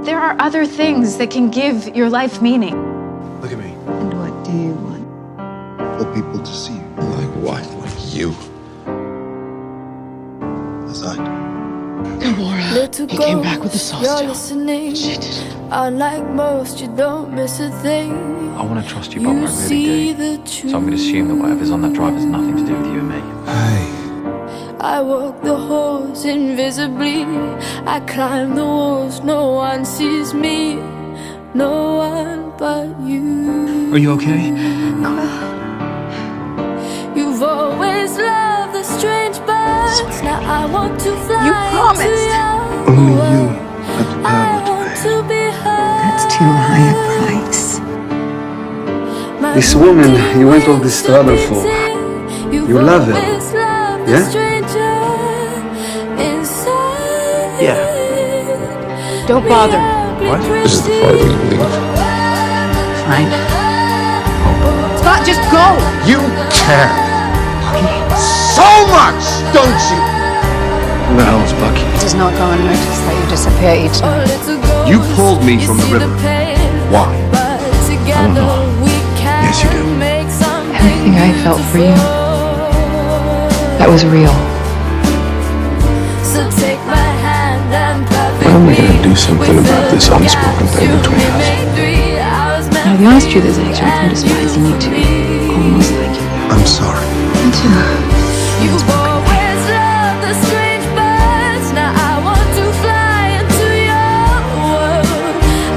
There are other things that can give your life meaning. Look at me. And what do you want? For people to see you. Like what? Like you? As I do. He came back with the sauce jar. Shit. Unlike most, you don't miss a thing. I want to trust you, Bob, I really do. So I'm going to assume that whatever's on that drive has nothing to do with you and me. Hey. I walk the halls invisibly. I climb the walls, no one sees me. No one but you. Are you okay? You've always loved the strange birds. Now I want to fly. You promised. Only you have the power to pay. That's too high a price. This woman you went all this trouble for. You love her. Yeah? Yeah. Don't bother. What? This is the farther you leave. Fine. Scott, just go! You care so much, don't you? Who the hell is Bucky? It does not go unnoticed that you disappear each night. You pulled me from the river. Why? I don't know. Yes, you do. Everything I felt for you, that was real. When are we gonna do something about this unspoken thing between us? Now, the honest truth is, I actually am despising you too. Almost like you. I'm sorry. Me too. You've always loved the strange birds. Now I want to fly into your world.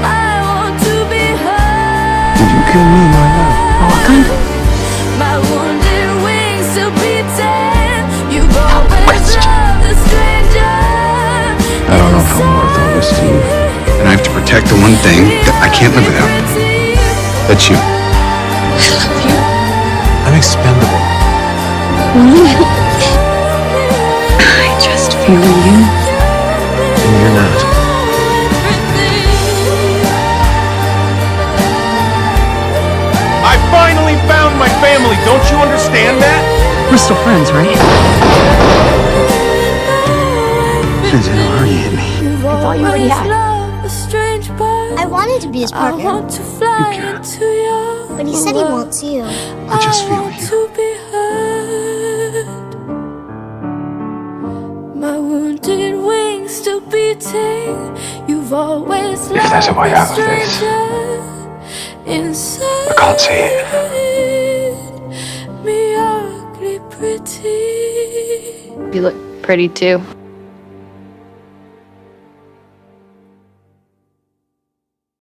I want to be heard. Did you kill me, my love? Oh, what kind? My wounded wings still beating. You've always loved the stranger. I don't know if I'm worth all this to you. And I have to protect the one thing that I can't live without. That's you. I love you. I'm expendable. I just feel you. And you're not. I finally found my family. Don't you understand that? We're still friends, right? There's no hurry, you hit me. I thought you already had. I wanted to be his I partner, want to fly into your but he said he wants you. I just feel want you. to be heard. My wounded wings still beating. You've always loved there's a way out of the this, stranger inside I can't see it. me ugly pretty. You look pretty too.